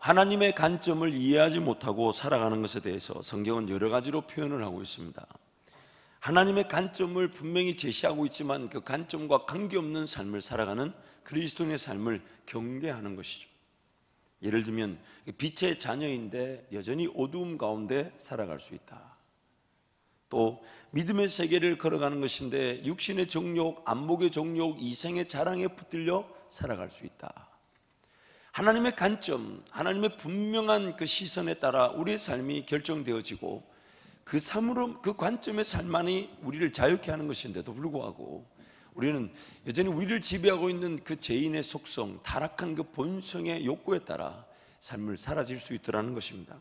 하나님의 관점을 이해하지 못하고 살아가는 것에 대해서 성경은 여러 가지로 표현을 하고 있습니다. 하나님의 관점을 분명히 제시하고 있지만 그 관점과 관계없는 삶을 살아가는 그리스도인의 삶을 경계하는 것이죠. 예를 들면 빛의 자녀인데 여전히 어두움 가운데 살아갈 수 있다. 또 믿음의 세계를 걸어가는 것인데 육신의 정욕, 안목의 정욕, 이생의 자랑에 붙들려 살아갈 수 있다. 하나님의 관점, 하나님의 분명한 그 시선에 따라 우리의 삶이 결정되어지고 그 삶으로, 그 관점의 삶만이 우리를 자유케 하는 것인데도 불구하고 우리는 여전히 우리를 지배하고 있는 그 죄인의 속성, 타락한 그 본성의 욕구에 따라 삶을 살아질 수 있더라는 것입니다.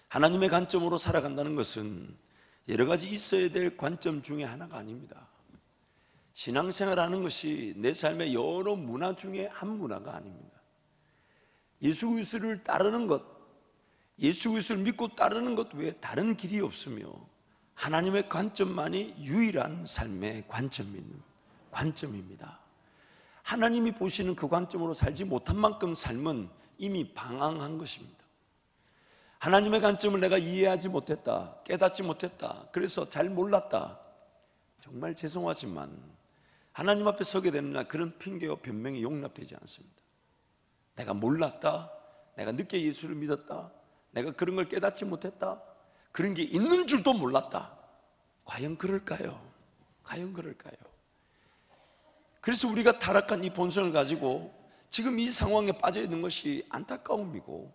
하나님의 관점으로 살아간다는 것은 여러 가지 있어야 될 관점 중에 하나가 아닙니다. 신앙생활하는 것이 내 삶의 여러 문화 중에 한 문화가 아닙니다. 예수 그리스도를 따르는 것, 예수 그리스도를 믿고 따르는 것 외에 다른 길이 없으며 하나님의 관점만이 유일한 삶의 관점입니다. 하나님이 보시는 그 관점으로 살지 못한 만큼 삶은 이미 방황한 것입니다. 하나님의 관점을 내가 이해하지 못했다, 깨닫지 못했다, 그래서 잘 몰랐다, 정말 죄송하지만 하나님 앞에 서게 되는 날 그런 핑계와 변명이 용납되지 않습니다. 내가 몰랐다, 내가 늦게 예수를 믿었다, 내가 그런 걸 깨닫지 못했다, 그런 게 있는 줄도 몰랐다. 과연 그럴까요? 과연 그럴까요? 그래서 우리가 타락한 이 본성을 가지고 지금 이 상황에 빠져 있는 것이 안타까움이고,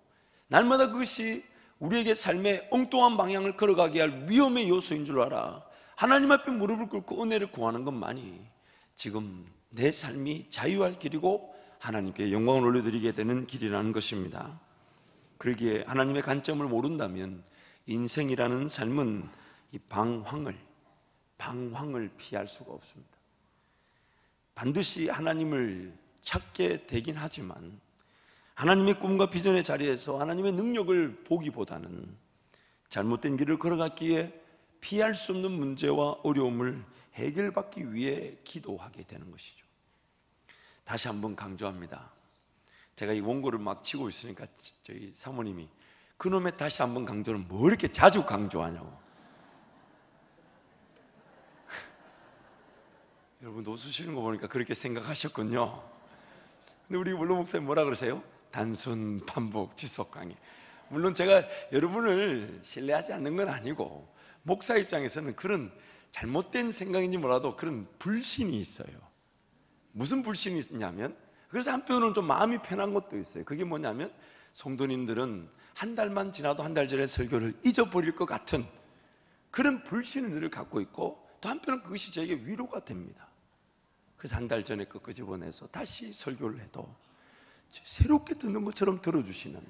날마다 그것이 우리에게 삶의 엉뚱한 방향을 걸어가게 할 위험의 요소인 줄 알아 하나님 앞에 무릎을 꿇고 은혜를 구하는 것만이 지금 내 삶이 자유할 길이고 하나님께 영광을 올려드리게 되는 길이라는 것입니다. 그러기에 하나님의 관점을 모른다면 인생이라는 삶은 이 방황을 피할 수가 없습니다. 반드시 하나님을 찾게 되긴 하지만 하나님의 꿈과 비전의 자리에서 하나님의 능력을 보기보다는 잘못된 길을 걸어갔기에 피할 수 없는 문제와 어려움을 해결받기 위해 기도하게 되는 것이죠. 다시 한번 강조합니다. 제가 이 원고를 막 치고 있으니까 저희 사모님이 그놈의 다시 한번 강조는 뭐 이렇게 자주 강조하냐고. 여러분 웃으시는 거 보니까 그렇게 생각하셨군요. 근데 우리 원로 목사님 뭐라 그러세요? 단순 반복 지속 강의. 물론 제가 여러분을 신뢰하지 않는 건 아니고 목사 입장에서는 그런 잘못된 생각인지 몰라도 그런 불신이 있어요. 무슨 불신이 있냐면, 그래서 한편으로는 좀 마음이 편한 것도 있어요. 그게 뭐냐면 성도님들은 한 달만 지나도 한 달 전에 설교를 잊어버릴 것 같은 그런 불신을 늘 갖고 있고, 또 한편은 그것이 저에게 위로가 됩니다. 그래서 한 달 전에 거 끄집어내서 다시 설교를 해도 새롭게 듣는 것처럼 들어주시는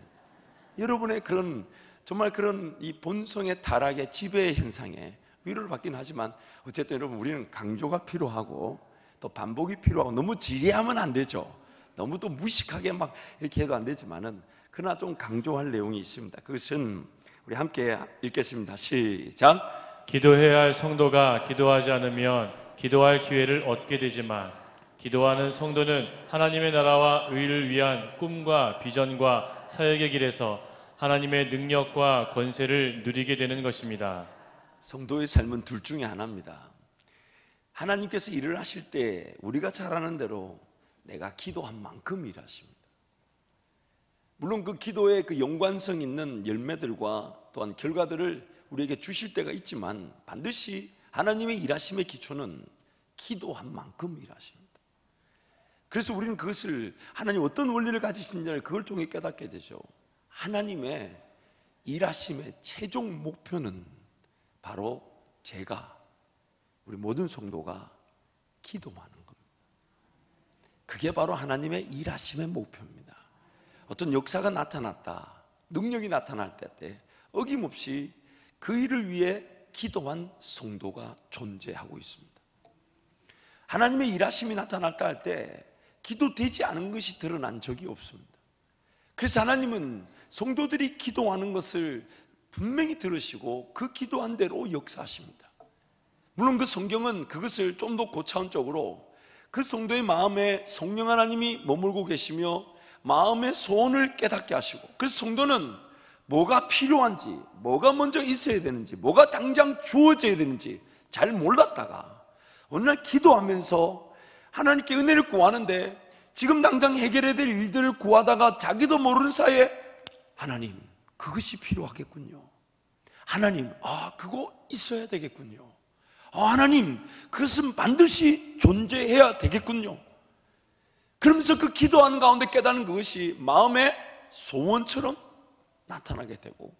여러분의 그런 정말 그런 이 본성의 타락의 지배 현상에 위로를 받긴 하지만, 어쨌든 여러분 우리는 강조가 필요하고 또 반복이 필요하고 너무 지리하면 안 되죠. 너무 또 무식하게 막 이렇게 해도 안 되지만은 그러나 좀 강조할 내용이 있습니다. 그것은 우리 함께 읽겠습니다. 시작. 기도해야 할 성도가 기도하지 않으면 기도할 기회를 얻게 되지만, 기도하는 성도는 하나님의 나라와 의를 위한 꿈과 비전과 사역의 길에서 하나님의 능력과 권세를 누리게 되는 것입니다. 성도의 삶은 둘 중에 하나입니다. 하나님께서 일을 하실 때 우리가 잘 아는 대로 내가 기도한 만큼 일하십니다. 물론 그 기도의 그 연관성 있는 열매들과 또한 결과들을 우리에게 주실 때가 있지만, 반드시 하나님의 일하심의 기초는 기도한 만큼 일하십니다. 그래서 우리는 그것을 하나님 어떤 원리를 가지시는지를 그걸 통해 깨닫게 되죠. 하나님의 일하심의 최종 목표는 바로 제가, 우리 모든 성도가 기도하는 겁니다. 그게 바로 하나님의 일하심의 목표입니다. 어떤 역사가 나타났다, 능력이 나타날 때 어김없이 그 일을 위해 기도한 성도가 존재하고 있습니다. 하나님의 일하심이 나타났다 할 때 기도되지 않은 것이 드러난 적이 없습니다. 그래서 하나님은 성도들이 기도하는 것을 분명히 들으시고 그 기도한 대로 역사하십니다. 물론 그 성경은 그것을 좀 더 고차원적으로 그 성도의 마음에 성령 하나님이 머물고 계시며 마음의 소원을 깨닫게 하시고, 그래서 성도는 뭐가 필요한지, 뭐가 먼저 있어야 되는지, 뭐가 당장 주어져야 되는지 잘 몰랐다가 어느 날 기도하면서 하나님께 은혜를 구하는데 지금 당장 해결해야 될 일들을 구하다가 자기도 모르는 사이에 하나님, 그것이 필요하겠군요. 하나님, 그거 있어야 되겠군요. 하나님, 그것은 반드시 존재해야 되겠군요. 그러면서 그 기도하는 가운데 깨닫는 그것이 마음의 소원처럼 나타나게 되고,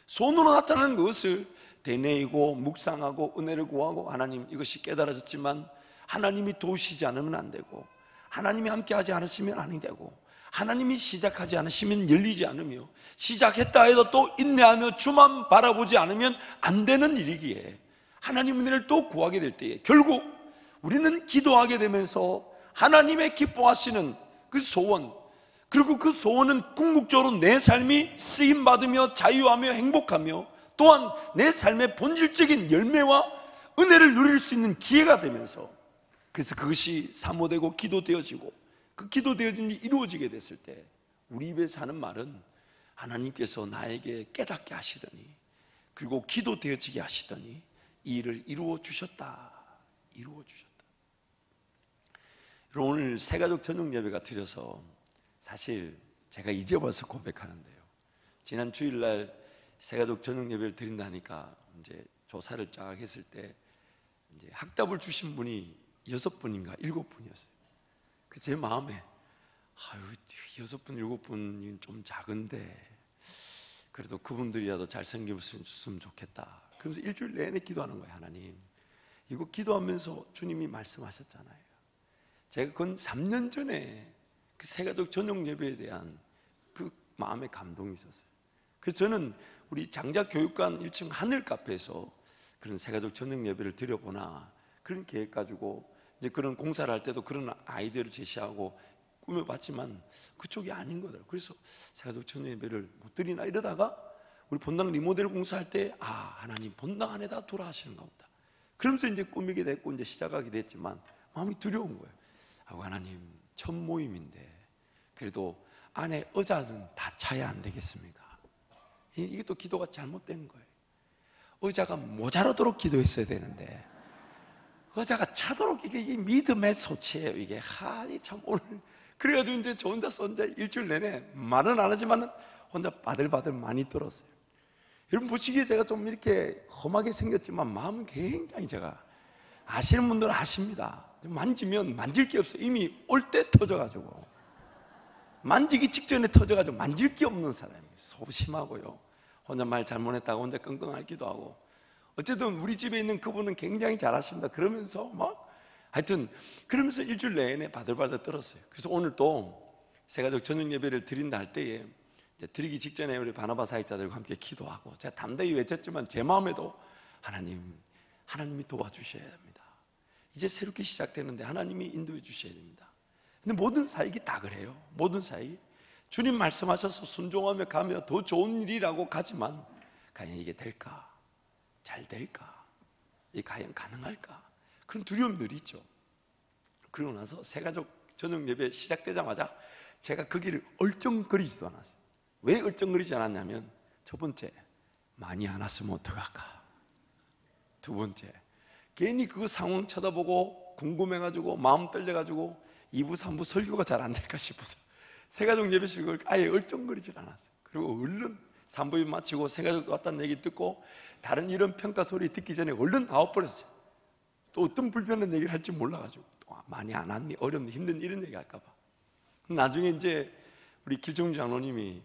손으로 나타나는 그것을 되뇌이고 묵상하고 은혜를 구하고, 하나님, 이것이 깨달아졌지만 하나님이 도우시지 않으면 안 되고, 하나님이 함께하지 않으시면 아니 되고, 하나님이 시작하지 않으시면 열리지 않으며, 시작했다 해도 또 인내하며 주만 바라보지 않으면 안 되는 일이기에 하나님 은혜를 또 구하게 될 때에 결국 우리는 기도하게 되면서 하나님의 기뻐하시는 그 소원, 그리고 그 소원은 궁극적으로 내 삶이 쓰임받으며 자유하며 행복하며 또한 내 삶의 본질적인 열매와 은혜를 누릴 수 있는 기회가 되면서, 그래서 그것이 사모되고 기도되어지고, 그 기도되어진 일이 이루어지게 됐을 때 우리 입에서 하는 말은 하나님께서 나에게 깨닫게 하시더니, 그리고 기도되어지게 하시더니 이 일을 이루어 주셨다. 이루어 주셨다. 오늘 새가족 저녁 예배가 드려서 사실 제가 이제 와서 고백하는데요, 지난 주일날 새가족 저녁 예배를 드린다니까 이제 조사를 쫙 했을 때 이제 학답을 주신 분이 6분인가 7분이었어요. 그 제 마음에 6분 7분이 좀 작은데 그래도 그분들이라도 잘 섬겨줬으면 좋겠다. 그러면서 일주일 내내 기도하는 거예요. 하나님, 이거 기도하면서 주님이 말씀하셨잖아요. 제가 그건 3년 전에 그 새가족 저녁 예배에 대한 그 마음의 감동이 있었어요. 그래서 저는 우리 장자교육관 1층 하늘 카페에서 그런 새가족 저녁 예배를 드려보나 그런 계획 가지고 이제 그런 공사를 할 때도 그런 아이디어를 제시하고 꾸며봤지만 그쪽이 아닌 거더라고요. 그래서 새가족 저녁 예배를 못 드리나 이러다가 우리 본당 리모델 공사할 때 하나님 본당 안에다 돌아가시는가 보다. 그러면서 이제 꾸미게 됐고 이제 시작하게 됐지만 마음이 두려운 거예요. 하나님, 첫 모임인데 그래도 안에 의자는 다 차야 안 되겠습니까? 이게 또 기도가 잘못된 거예요. 의자가 모자라도록 기도했어야 되는데 의자가 차도록, 이게 믿음의 소치예요. 이게 참 오늘 그래가지고 이제 저 혼자서 일주일 내내 말은 안 하지만 혼자 바들바들 많이 떨었어요. 여러분 보시기에 제가 좀 이렇게 험하게 생겼지만 마음은 굉장히, 제가 아시는 분들은 아십니다. 만지면 만질 게 없어요. 이미 올 때 터져가지고, 만지기 직전에 터져가지고 만질 게 없는 사람이에요. 소심하고요, 혼자 말 잘못했다고 혼자 끙끙 앓기도 하고. 어쨌든 우리 집에 있는 그분은 굉장히 잘하십니다. 그러면서 하여튼 그러면서 일주일 내내 바들바들 떨었어요. 그래서 오늘 또 새가족 저녁 예배를 드린다 할 때에 이제 드리기 직전에 우리 바나바 사역자들과 함께 기도하고, 제가 담대히 외쳤지만 제 마음에도 하나님이 도와주셔야 합니다. 이제 새롭게 시작되는데 하나님이 인도해 주셔야 됩니다. 근데 모든 사역이 다 그래요. 모든 사역이 주님 말씀하셔서 순종하며 가며 더 좋은 일이라고 가지만 과연 이게 될까? 잘 될까? 이게 과연 가능할까? 그런 두려움이 늘 있죠. 그러고 나서 새가족 저녁 예배 시작되자마자 제가 그 길을 얼쩡거리지도 않았어요. 왜 얼쩡거리지 않았냐면, 첫 번째, 많이 안 왔으면 어떡할까? 두 번째, 괜히 그 상황 쳐다보고 궁금해가지고 마음 떨려가지고 2부 3부 설교가 잘 안 될까 싶어서 새가족 예배식을 아예 얼쩡거리질 않았어요. 그리고 얼른 3부에 마치고 새가족 왔다는 얘기 듣고 다른 이런 평가 소리 듣기 전에 얼른 나와버렸어요. 또 어떤 불편한 얘기를 할지 몰라가지고, 또 많이 안 왔니? 어렵니? 힘든 이런 얘기 할까봐. 나중에 이제 우리 길정주 장로님이,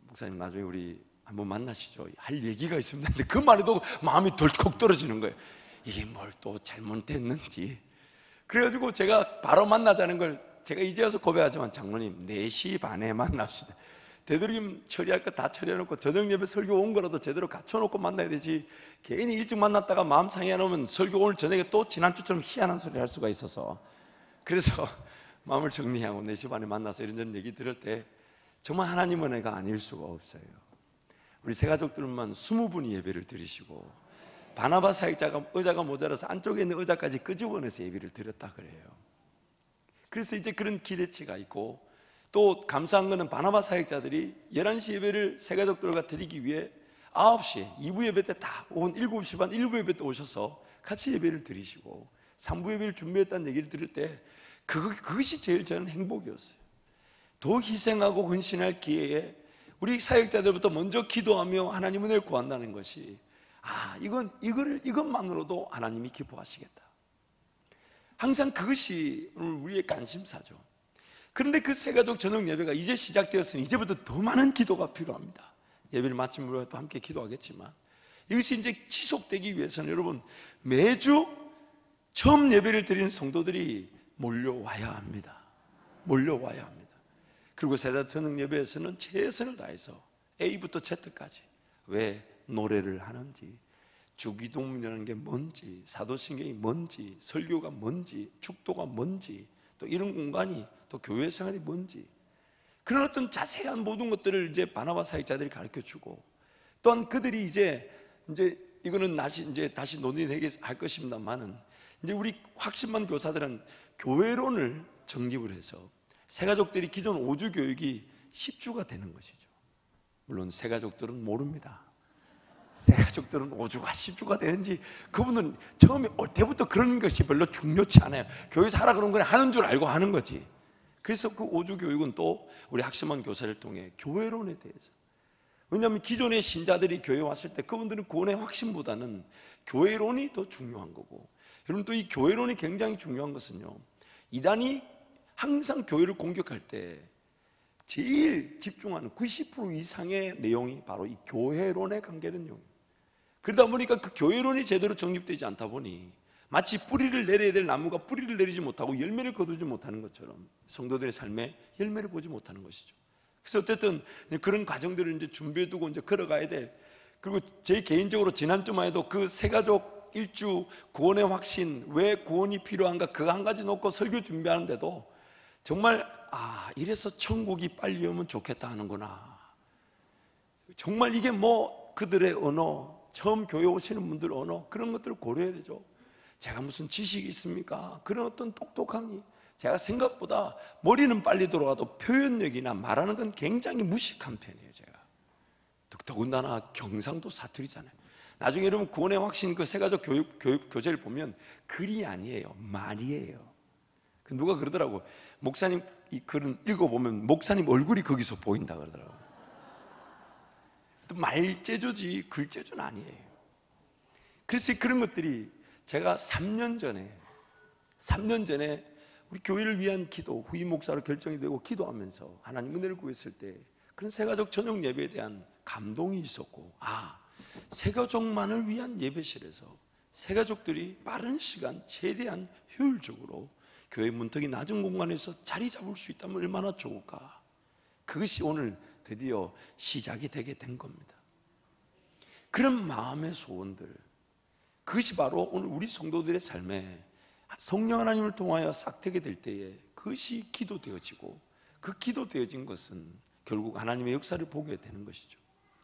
목사님 나중에 우리 한번 만나시죠, 할 얘기가 있습니다. 근데 그 말에도 마음이 덜컥 떨어지는 거예요. 이게 뭘 또 잘못됐는지. 그래가지고 제가 바로 만나자는 걸 제가 이제 와서 고백하지만, 장로님 4시 반에 만납시다. 되도록이면 처리할 거 다 처리해놓고 저녁 예배 설교 온 거라도 제대로 갖춰놓고 만나야 되지, 괜히 일찍 만났다가 마음 상해놓으면 설교 오늘 저녁에 또 지난주처럼 희한한 소리 할 수가 있어서, 그래서 마음을 정리하고 4시 반에 만나서 이런저런 얘기 들을 때 정말 하나님 은혜가 아닐 수가 없어요. 우리 새가족들만 20분이 예배를 드리시고, 바나바 사역자가 의자가 모자라서 안쪽에 있는 의자까지 끄집어내서 예배를 드렸다 그래요. 그래서 이제 그런 기대치가 있고, 또 감사한 것은 바나바 사역자들이 11시 예배를 새가족들과 드리기 위해 9시에 2부 예배 때 다 7시 반 1부 예배 때 오셔서 같이 예배를 드리시고 3부 예배를 준비했다는 얘기를 들을 때 그것이 제일 저는 행복이었어요. 더 희생하고 헌신할 기회에 우리 사역자들부터 먼저 기도하며 하나님 은혜를 구한다는 것이 이것만으로도 하나님이 기뻐하시겠다. 항상 그것이 우리의 관심사죠. 그런데 그 새가족 저녁 예배가 이제 시작되었으니 이제부터 더 많은 기도가 필요합니다. 예배를 마침으로 또 함께 기도하겠지만 이것이 이제 지속되기 위해서는 여러분 매주 처음 예배를 드리는 성도들이 몰려와야 합니다. 몰려와야 합니다. 그리고 새가족 저녁 예배에서는 최선을 다해서 A부터 Z까지 왜 노래를 하는지, 주기도문이라는 게 뭔지, 사도신경이 뭔지, 설교가 뭔지, 축도가 뭔지, 또 이런 공간이 또 교회 생활이 뭔지, 그런 어떤 자세한 모든 것들을 이제 바나바 사역자들이 가르쳐 주고, 또한 그들이 이제 이거는 다시 논의할 것입니다만은 이제 우리 확신만 교사들은 교회론을 정립을 해서 새가족들이 기존 5주 교육이 10주가 되는 것이죠. 물론 새가족들은 모릅니다. 새가족들은 5주가 10주가 되는지 그분은 처음에 올 때부터 그런 것이 별로 중요치 않아요. 교회에서 하라 그런 건 하는 줄 알고 하는 거지. 그래서 그 5주 교육은 또 우리 학심한 교사를 통해 교회론에 대해서, 왜냐하면 기존의 신자들이 교회에 왔을 때 그분들은 구원의 확신보다는 교회론이 더 중요한 거고, 여러분 또 이 교회론이 굉장히 중요한 것은요, 이단이 항상 교회를 공격할 때 제일 집중하는 90% 이상의 내용이 바로 이 교회론에 관계된 내용입니다. 그러다 보니까 그 교회론이 제대로 정립되지 않다 보니 마치 뿌리를 내려야 될 나무가 뿌리를 내리지 못하고 열매를 거두지 못하는 것처럼 성도들의 삶에 열매를 보지 못하는 것이죠. 그래서 어쨌든 그런 과정들을 이제 준비해두고 이제 걸어가야 돼. 그리고 제 개인적으로 지난주만 해도 그 새가족 일주 구원의 확신, 왜 구원이 필요한가 그거 한 가지 놓고 설교 준비하는데도 정말 이래서 천국이 빨리 오면 좋겠다 하는구나. 정말 이게 뭐 그들의 언어, 처음 교회 오시는 분들 언어, 그런 것들을 고려해야 되죠. 제가 무슨 지식이 있습니까? 그런 어떤 똑똑함이, 제가 생각보다 머리는 빨리 돌아가도 표현력이나 말하는 건 굉장히 무식한 편이에요. 제가 더군다나 경상도 사투리잖아요. 나중에 여러분 구원의 확신 그 새가족 교육 교재를 보면 글이 아니에요, 말이에요. 누가 그러더라고, 목사님 이 글을 읽어보면 목사님 얼굴이 거기서 보인다 그러더라고요. 말재주지 글재주는 아니에요. 그래서 그런 것들이 제가 3년 전에 우리 교회를 위한 기도, 후임 목사로 결정이 되고 기도하면서 하나님 은혜를 구했을 때 그런 새가족 저녁 예배에 대한 감동이 있었고, 새가족만을 위한 예배실에서 새가족들이 빠른 시간 최대한 효율적으로 교회 문턱이 낮은 공간에서 자리 잡을 수 있다면 얼마나 좋을까. 그것이 오늘 드디어 시작이 되게 된 겁니다. 그런 마음의 소원들, 그것이 바로 오늘 우리 성도들의 삶에 성령 하나님을 통하여 싹트게 될 때에 그것이 기도되어지고, 그 기도되어진 것은 결국 하나님의 역사를 보게 되는 것이죠.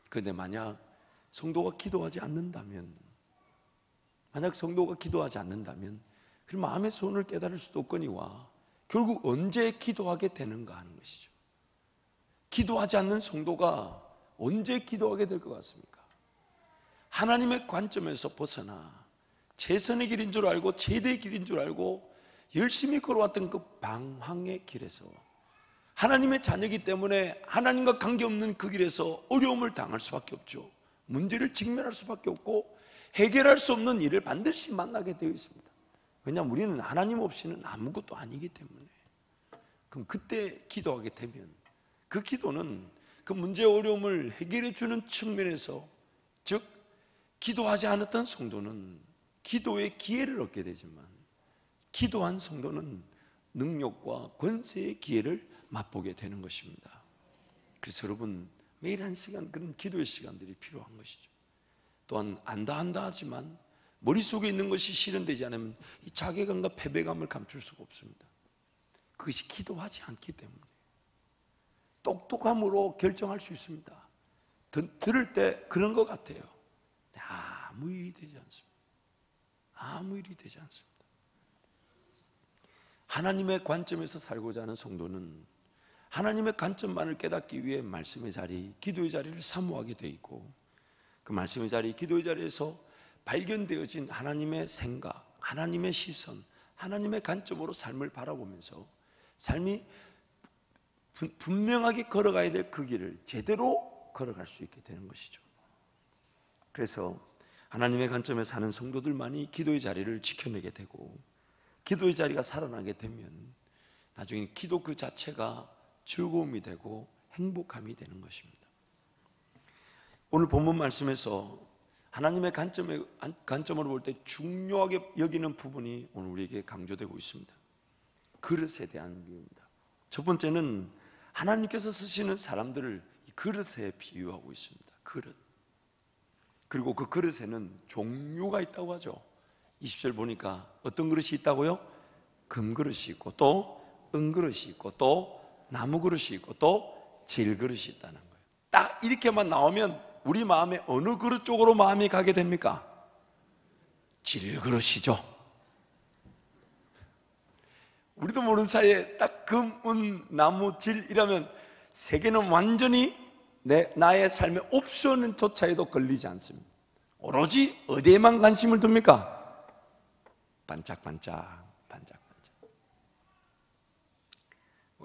그런데 만약 성도가 기도하지 않는다면, 그 마음의 소원을 깨달을 수도 없거니와 결국 언제 기도하게 되는가 하는 것이죠. 기도하지 않는 성도가 언제 기도하게 될 것 같습니까? 하나님의 관점에서 벗어나 최선의 길인 줄 알고 최대의 길인 줄 알고 열심히 걸어왔던 그 방황의 길에서, 하나님의 자녀이기 때문에 하나님과 관계없는 그 길에서 어려움을 당할 수밖에 없죠. 문제를 직면할 수밖에 없고 해결할 수 없는 일을 반드시 만나게 되어 있습니다. 왜냐하면 우리는 하나님 없이는 아무것도 아니기 때문에. 그럼 그때 기도하게 되면 그 기도는 그 문제 어려움을 해결해 주는 측면에서, 즉 기도하지 않았던 성도는 기도의 기회를 얻게 되지만 기도한 성도는 능력과 권세의 기회를 맛보게 되는 것입니다. 그래서 여러분 매일 한 시간 그런 기도의 시간들이 필요한 것이죠. 또한 안다 하지만 머릿속에 있는 것이 실현되지 않으면 이 자괴감과 패배감을 감출 수가 없습니다. 그것이 기도하지 않기 때문에. 똑똑함으로 결정할 수 있습니다. 들을 때 그런 것 같아요. 아무 일이 되지 않습니다. 아무 일이 되지 않습니다. 하나님의 관점에서 살고자 하는 성도는 하나님의 관점만을 깨닫기 위해 말씀의 자리, 기도의 자리를 사모하게 돼 있고, 그 말씀의 자리, 기도의 자리에서 발견되어진 하나님의 생각, 하나님의 시선, 하나님의 관점으로 삶을 바라보면서 삶이 분명하게 걸어가야 될 그 길을 제대로 걸어갈 수 있게 되는 것이죠. 그래서 하나님의 관점에 사는 성도들만이 기도의 자리를 지켜내게 되고, 기도의 자리가 살아나게 되면 나중에 기도 그 자체가 즐거움이 되고 행복함이 되는 것입니다. 오늘 본문 말씀에서 하나님의 관점으로 볼 때 중요하게 여기는 부분이 오늘 우리에게 강조되고 있습니다. 그릇에 대한 비유입니다. 첫 번째는 하나님께서 쓰시는 사람들을 그릇에 비유하고 있습니다. 그릇. 그리고 그 그릇에는 종류가 있다고 하죠. 20절 보니까 어떤 그릇이 있다고요? 금그릇이 있고, 또 은그릇이 있고, 또 나무그릇이 있고, 또 질그릇이 있다는 거예요. 딱 이렇게만 나오면 우리 마음에 어느 그릇 쪽으로 마음이 가게 됩니까? 질그릇이죠. 우리도 모르는 사이에 딱 금, 은, 나무, 질 이라면 세 개는 완전히 나의 삶의 옵션조차에도 걸리지 않습니다. 오로지 어디에만 관심을 둡니까? 반짝반짝, 반짝반짝.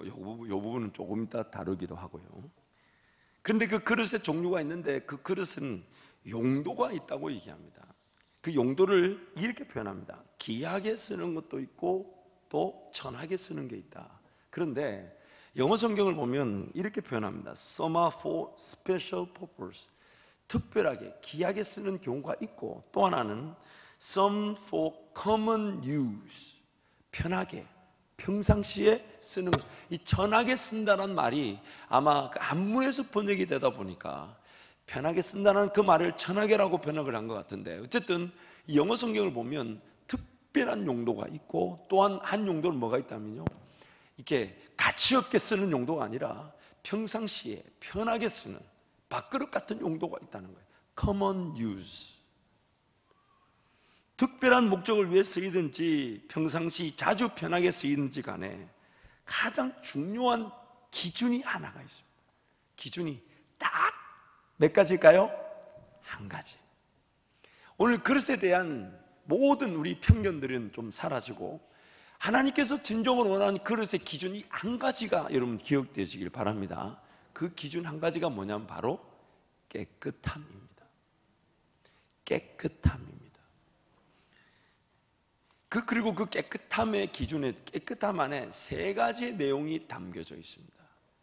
이 부분은 조금 이따 다루기로 하고요. 그런데 그 그릇의 종류가 있는데 그 그릇은 용도가 있다고 얘기합니다. 그 용도를 이렇게 표현합니다. 귀하게 쓰는 것도 있고 또 천하게 쓰는 게 있다. 그런데 영어 성경을 보면 이렇게 표현합니다. Some are for special purpose. 특별하게 귀하게 쓰는 경우가 있고, 또 하나는 Some for common use. 편하게 평상시에 쓰는, 이 천하게 쓴다는 말이 아마 그 한문에서 번역이 되다 보니까 편하게 쓴다는 그 말을 천하게라고 번역을 한 것 같은데, 어쨌든 이 영어 성경을 보면 특별한 용도가 있고, 또한 한 용도는 뭐가 있다면요, 이렇게 가치 없게 쓰는 용도가 아니라 평상시에 편하게 쓰는 밥그릇 같은 용도가 있다는 거예요. common use. 특별한 목적을 위해 쓰이든지 평상시 자주 편하게 쓰이든지 간에 가장 중요한 기준이 하나가 있습니다. 기준이 딱 몇 가지일까요? 한 가지. 오늘 그릇에 대한 모든 우리 편견들은 좀 사라지고, 하나님께서 진정으로 원하는 그릇의 기준이 한 가지가 여러분 기억되시길 바랍니다. 그 기준 한 가지가 뭐냐면 바로 깨끗함입니다. 깨끗함입니다. 그리고 그 깨끗함의 기준에, 깨끗함 안에 세 가지의 내용이 담겨져 있습니다.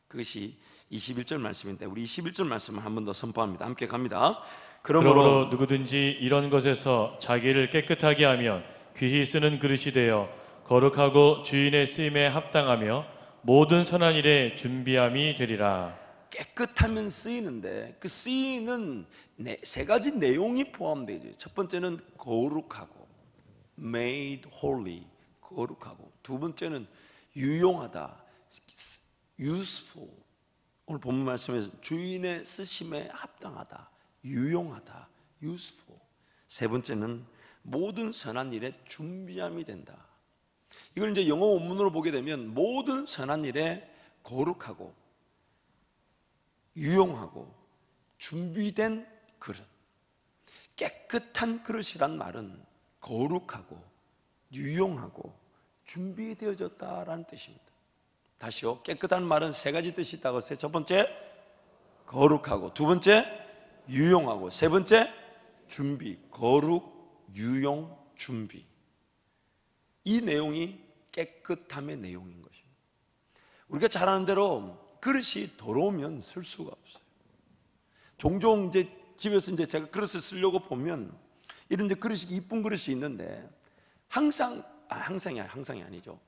그것이 21절 말씀인데, 우리 21절 말씀을 한 번 더 선포합니다. 함께 갑니다. 그러므로 누구든지 이런 것에서 자기를 깨끗하게 하면 귀히 쓰는 그릇이 되어 거룩하고 주인의 쓰임에 합당하며 모든 선한 일에 준비함이 되리라. 깨끗하면 쓰이는데, 그 쓰이는 세 가지 내용이 포함되어 있어요. 첫 번째는 거룩하고, made holy, 거룩하고. 두 번째는 유용하다, useful. 오늘 본문 말씀에서 주인의 쓰심에 합당하다, 유용하다, useful. 세 번째는 모든 선한 일에 준비함이 된다. 이걸 이제 영어 원문으로 보게 되면 모든 선한 일에 거룩하고 유용하고 준비된 그릇. 깨끗한 그릇이란 말은 거룩하고 유용하고 준비되어졌다라는 뜻입니다. 다시요, 깨끗한 말은 세 가지 뜻이 있다고 했어요. 첫 번째 거룩하고, 두 번째 유용하고, 세 번째 준비. 거룩, 유용, 준비. 이 내용이 깨끗함의 내용인 것입니다. 우리가 잘 아는 대로 그릇이 더러우면 쓸 수가 없어요. 종종 이제 집에서 이제 제가 그릇을 쓰려고 보면 이런 이제 그릇이, 이쁜 그릇이 있는데 항상이 아니죠.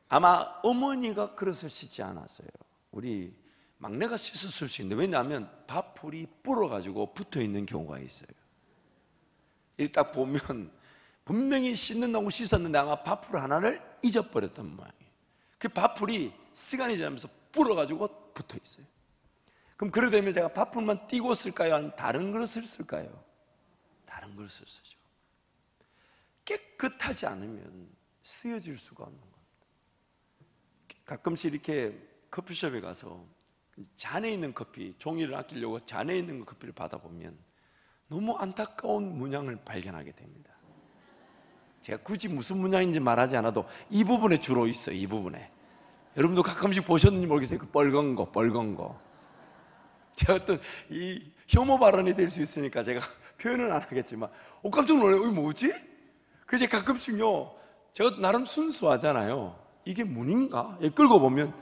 아마 어머니가 그릇을 씻지 않았어요. 우리 막내가 씻었을 수 있는데, 왜냐하면 밥풀이 불어가지고 붙어 있는 경우가 있어요. 이 딱 보면 분명히 씻는다고 씻었는데 아마 밥풀 하나를 잊어버렸던 모양이에요. 그 밥풀이 시간이 지나면서 불어가지고 붙어 있어요. 그럼 그래 되면 제가 밥풀만 띄고 쓸까요? 아니면 다른 그릇을 쓸까요? 다른 그릇을 쓰죠. 깨끗하지 않으면 쓰여질 수가 없는 겁니다. 가끔씩 이렇게 커피숍에 가서 잔에 있는 커피, 종이를 아끼려고 잔에 있는 그 커피를 받아보면 너무 안타까운 문양을 발견하게 됩니다. 제가 굳이 무슨 문양인지 말하지 않아도 이 부분에 주로 있어요. 이 부분에. 여러분도 가끔씩 보셨는지 모르겠어요. 그 빨간 거. 제가 어떤 이 혐오 발언이 될 수 있으니까 제가 표현은 안 하겠지만, 깜짝 놀라요. 이게 뭐지? 그래서 가끔씩요, 제가 나름 순수하잖아요. 이게 문인가? 끌고 보면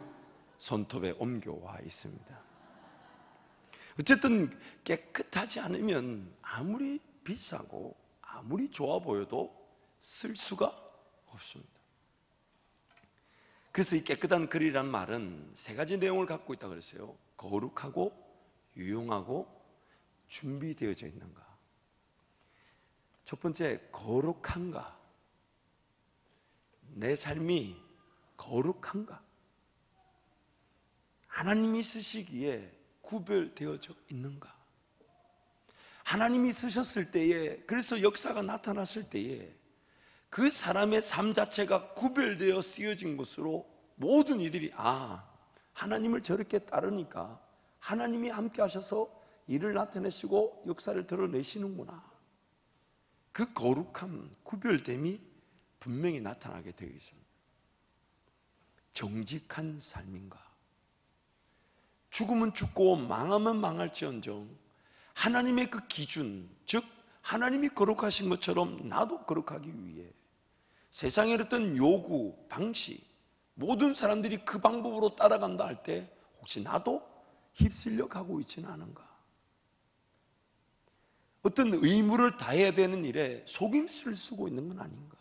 손톱에 옮겨와 있습니다. 어쨌든 깨끗하지 않으면 아무리 비싸고 아무리 좋아 보여도 쓸 수가 없습니다. 그래서 이 깨끗한 글이란 말은 세 가지 내용을 갖고 있다고 그랬어요. 거룩하고 유용하고 준비되어져 있는가. 첫 번째, 거룩한가. 내 삶이 거룩한가. 하나님이 쓰시기에 구별되어져 있는가. 하나님이 쓰셨을 때에, 그래서 역사가 나타났을 때에 그 사람의 삶 자체가 구별되어 쓰여진 것으로 모든 이들이 하나님을 저렇게 따르니까 하나님이 함께 하셔서 일을 나타내시고 역사를 드러내시는구나. 그 거룩함, 구별됨이 분명히 나타나게 되어 있습니다. 정직한 삶인가. 죽으면 죽고 망하면 망할지언정 하나님의 그 기준, 즉 하나님이 거룩하신 것처럼 나도 거룩하기 위해 세상의 어떤 요구, 방식, 모든 사람들이 그 방법으로 따라간다 할 때 혹시 나도 휩쓸려 가고 있지는 않은가? 어떤 의무를 다해야 되는 일에 속임수를 쓰고 있는 건 아닌가?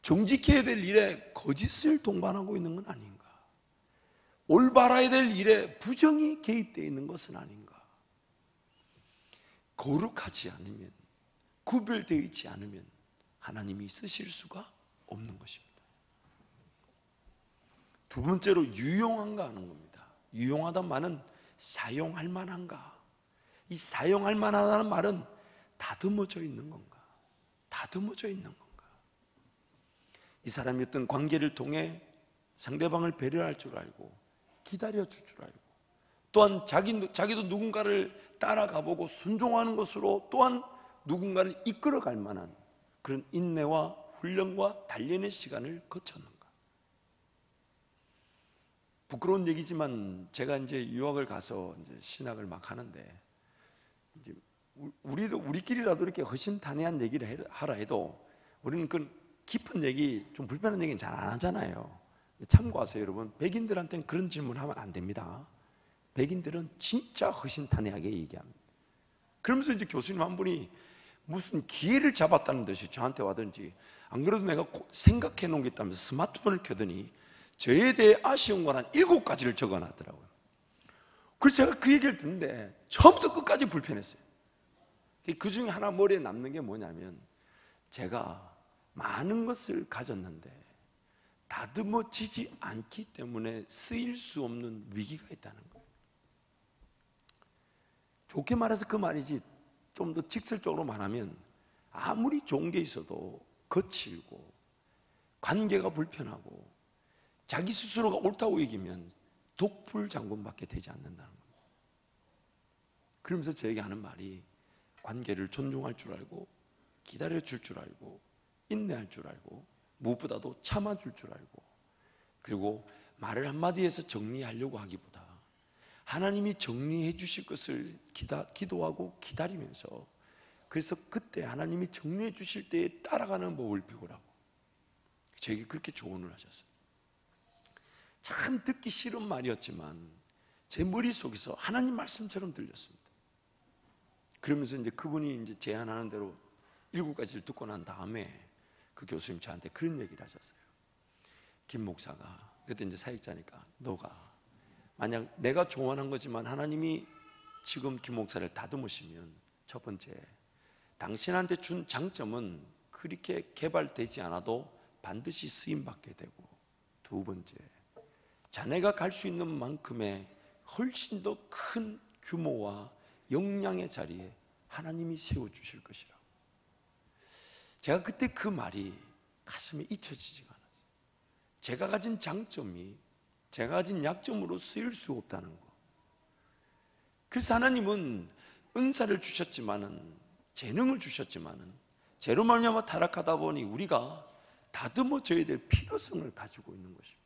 정직해야 될 일에 거짓을 동반하고 있는 건 아닌가? 올바라야 될 일에 부정이 개입되어 있는 것은 아닌가? 거룩하지 않으면, 구별되어 있지 않으면 하나님이 쓰실 수가 없는 것입니다. 두 번째로 유용한가 하는 겁니다. 유용하다는 말은 사용할 만한가. 이 사용할 만하다는 말은 다듬어져 있는 건가, 다듬어져 있는 건가. 이 사람이 어떤 관계를 통해 상대방을 배려할 줄 알고 기다려줄 줄 알고, 또한 자기도 누군가를 따라가보고 순종하는 것으로 또한 누군가를 이끌어갈 만한 그런 인내와 훈련과 단련의 시간을 거쳤는가. 부끄러운 얘기지만 제가 이제 유학을 가서 이제 신학을 막 하는데, 이제 우리끼리라도 이렇게 허심탄회한 얘기를 하라 해도 우리는 그 깊은 얘기, 좀 불편한 얘기는 잘 안 하잖아요. 참고하세요, 여러분. 백인들한테는 그런 질문하면 안 됩니다. 백인들은 진짜 허심탄회하게 얘기합니다. 그러면서 이제 교수님 한 분이 무슨 기회를 잡았다는 듯이 저한테 와든지, 안 그래도 내가 생각해 놓은 게 있다면서 스마트폰을 켜더니 저에 대해 아쉬운 건 한 7가지를 적어놨더라고요. 그래서 제가 그 얘기를 듣는데 처음부터 끝까지 불편했어요. 그 중에 하나 머리에 남는 게 뭐냐면, 제가 많은 것을 가졌는데 다듬어지지 않기 때문에 쓰일 수 없는 위기가 있다는 거예요. 좋게 말해서 그 말이지, 좀 더 직설적으로 말하면 아무리 좋은 게 있어도 거칠고 관계가 불편하고 자기 스스로가 옳다고 여기면 독불 장군밖에 되지 않는다는 겁니다. 그러면서 저에게 하는 말이, 관계를 존중할 줄 알고 기다려줄 줄 알고 인내할 줄 알고 무엇보다도 참아줄 줄 알고, 그리고 말을 한마디 해서 정리하려고 하기보다 하나님이 정리해 주실 것을 기도하고 기다리면서, 그래서 그때 하나님이 정리해 주실 때에 따라가는 법을 배우라고 저에게 그렇게 조언을 하셨어요. 참 듣기 싫은 말이었지만 제 머릿속에서 하나님 말씀처럼 들렸습니다. 그러면서 이제 그분이 이제 제안하는 대로 7가지를 듣고 난 다음에 그 교수님 저한테 그런 얘기를 하셨어요. 김 목사가, 그때 이제 사역자니까, 너가 만약 내가 조언한 거지만 하나님이 지금 김 목사를 다듬으시면, 첫 번째, 당신한테 준 장점은 그렇게 개발되지 않아도 반드시 쓰임받게 되고, 두 번째, 자네가 갈 수 있는 만큼의 훨씬 더 큰 규모와 역량의 자리에 하나님이 세워주실 것이라. 제가 그때 그 말이 가슴에 잊혀지지가 않았어요. 제가 가진 장점이 제가 가진 약점으로 쓰일 수 없다는 거. 그래서 하나님은 은사를 주셨지만은, 재능을 주셨지만은, 죄로 말미암아 타락하다 보니 우리가 다듬어져야 될 필요성을 가지고 있는 것입니다.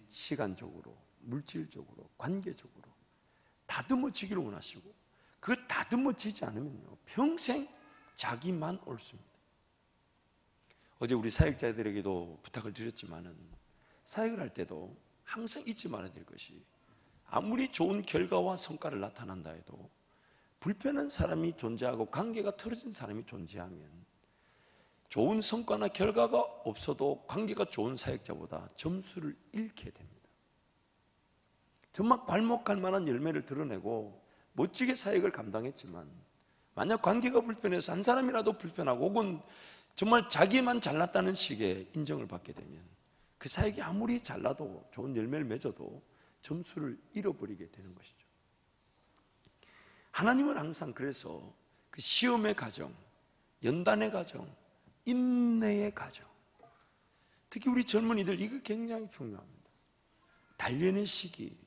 시간적으로, 물질적으로, 관계적으로 다듬어지기를 원하시고, 그 다듬어지지 않으면요 평생 자기만 옳습니다. 어제 우리 사역자들에게도 부탁을 드렸지만은, 사역을 할 때도 항상 잊지 말아야 될 것이, 아무리 좋은 결과와 성과를 나타난다 해도 불편한 사람이 존재하고 관계가 틀어진 사람이 존재하면 좋은 성과나 결과가 없어도 관계가 좋은 사역자보다 점수를 잃게 됩니다. 정말 괄목할 만한 열매를 드러내고 멋지게 사역을 감당했지만, 만약 관계가 불편해서 한 사람이라도 불편하고 혹은 정말 자기만 잘났다는 식의 인정을 받게 되면 그 사역이 아무리 잘나도 좋은 열매를 맺어도 점수를 잃어버리게 되는 것이죠. 하나님은 항상 그래서 그 시험의 과정, 연단의 과정, 인내의 과정, 특히 우리 젊은이들 이거 굉장히 중요합니다. 단련의 시기,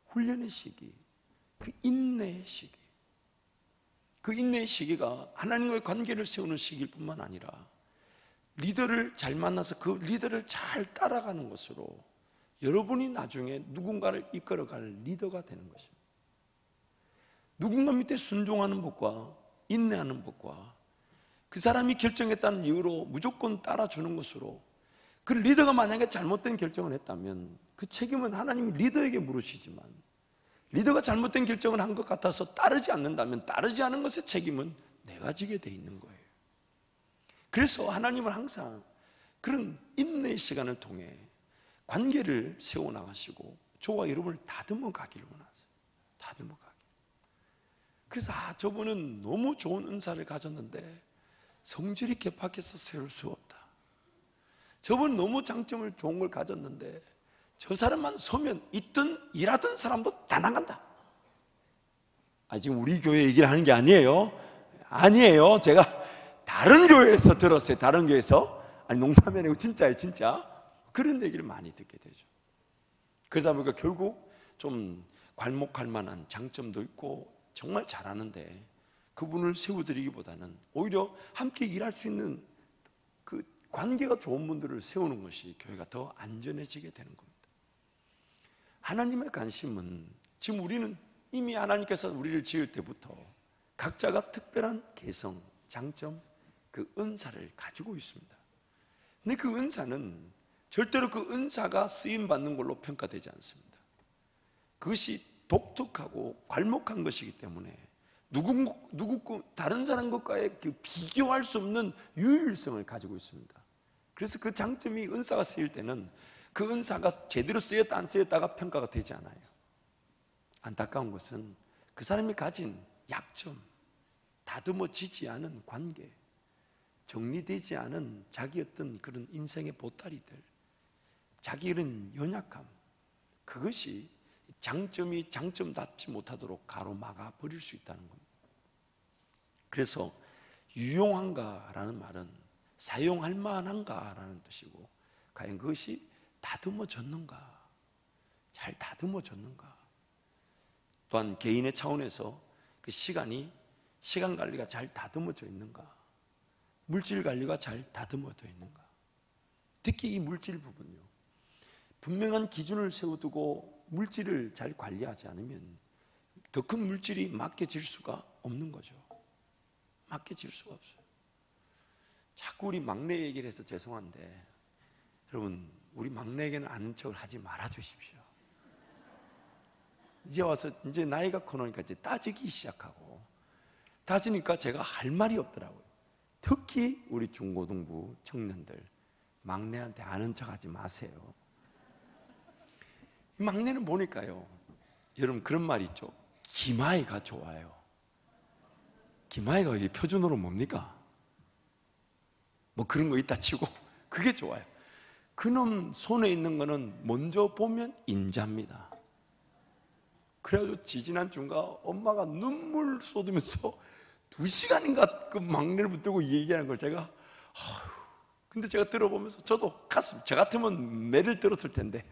훈련의 시기, 그 인내의 시기, 그 인내의 시기가 하나님과의 관계를 세우는 시기일 뿐만 아니라 리더를 잘 만나서 그 리더를 잘 따라가는 것으로 여러분이 나중에 누군가를 이끌어갈 리더가 되는 것입니다. 누군가 밑에 순종하는 법과 인내하는 법과 그 사람이 결정했다는 이유로 무조건 따라주는 것으로, 그 리더가 만약에 잘못된 결정을 했다면 그 책임은 하나님이 리더에게 물으시지만, 리더가 잘못된 결정을 한 것 같아서 따르지 않는다면 따르지 않은 것의 책임은 내가 지게 돼 있는 거예요. 그래서 하나님은 항상 그런 인내의 시간을 통해 관계를 세워나가시고 저와 여러분을 다듬어 가기를 원하세요. 다듬어 가기. 그래서 저분은 너무 좋은 은사를 가졌는데 성질이 개팍해서 세울 수 없다. 저분은 너무 장점을 좋은 걸 가졌는데 저 사람만 서면 있든 일하던 사람도 다 나간다. 지금 우리 교회 얘기를 하는 게 아니에요. 아니에요. 제가 다른 교회에서 들었어요. 다른 교회에서. 농담이 아니고 진짜예요. 진짜. 그런 얘기를 많이 듣게 되죠. 그러다 보니까 결국 좀 괄목할 만한 장점도 있고 정말 잘하는데 그분을 세워드리기보다는 오히려 함께 일할 수 있는 그 관계가 좋은 분들을 세우는 것이 교회가 더 안전해지게 되는 겁니다. 하나님의 관심은, 지금 우리는 이미 하나님께서 우리를 지을 때부터 각자가 특별한 개성, 장점, 그 은사를 가지고 있습니다. 근데 그 은사는 절대로 그 은사가 쓰임받는 걸로 평가되지 않습니다. 그것이 독특하고 괄목한 것이기 때문에 누구 다른 사람 것과의 그 비교할 수 없는 유일성을 가지고 있습니다. 그래서 그 장점이 은사가 쓰일 때는 그 은사가 제대로 쓰였다 안 쓰였다가 평가가 되지 않아요. 안타까운 것은 그 사람이 가진 약점, 다듬어지지 않은 관계, 정리되지 않은 자기 어떤 그런 인생의 보따리들, 자기 이런 연약함, 그것이 장점이 장점답지 못하도록 가로막아 버릴 수 있다는 겁니다. 그래서 유용한가라는 말은 사용할 만한가라는 뜻이고, 과연 그것이 다듬어졌는가, 잘 다듬어졌는가, 또한 개인의 차원에서 그 시간 관리가 잘 다듬어져 있는가, 물질 관리가 잘 다듬어져 있는가. 특히 이 물질 부분요, 분명한 기준을 세워두고 물질을 잘 관리하지 않으면 더 큰 물질이 맡겨질 수가 없는 거죠. 맡겨질 수가 없어요. 자꾸 우리 막내 얘기를 해서 죄송한데, 여러분, 우리 막내에게는 아는 척을 하지 말아 주십시오. 이제 와서 이제 나이가 커놓으니까 이제 따지기 시작하고, 따지니까 제가 할 말이 없더라고요. 특히 우리 중고등부 청년들, 막내한테 아는 척 하지 마세요. 막내는 보니까요, 여러분 그런 말 있죠. 기마이가 좋아요. 기마이가 이게 표준어로 뭡니까? 뭐 그런 거 있다 치고 그게 좋아요. 그놈 손에 있는 거는 먼저 보면 인자입니다. 그래가지고 지지난 주인가 엄마가 눈물 쏟으면서 2시간인가 그 막내를 붙들고 얘기하는 걸 제가 근데 제가 들어보면서 저도 가슴, 저 같으면 매를 들었을 텐데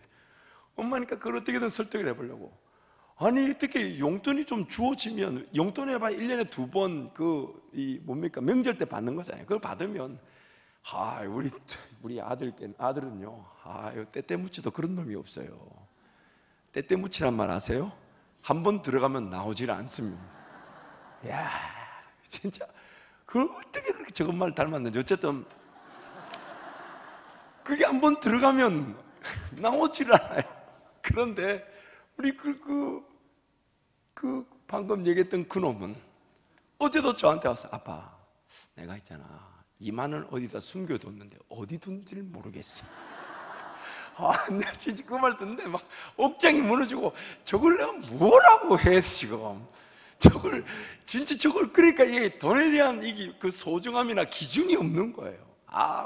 엄마니까 그걸 어떻게든 설득을 해보려고. 아니 어떻게 용돈이 좀 주어지면, 용돈 해봐 1년에 2번 뭡니까 명절 때 받는 거잖아요. 그걸 받으면 우리 아들은요, 때때묻히도 그런 놈이 없어요. 때때묻히란 말 아세요? 한 번 들어가면 나오질 않습니다. 야, 진짜 그걸 어떻게 그렇게 저것 말 닮았는지. 어쨌든 그게 한 번 들어가면 나오질 않아요. 그런데 우리 방금 얘기했던 그 놈은 어제도 저한테 와서, 아빠, 내가 있잖아 2만 원 어디다 숨겨뒀는데 어디 둔지를 모르겠어. 내가 진짜 그 말 듣는데 막 억장이 무너지고, 저걸 내가 뭐라고 해 지금. 저걸 그러니까 이게 돈에 대한 그 소중함이나 기준이 없는 거예요.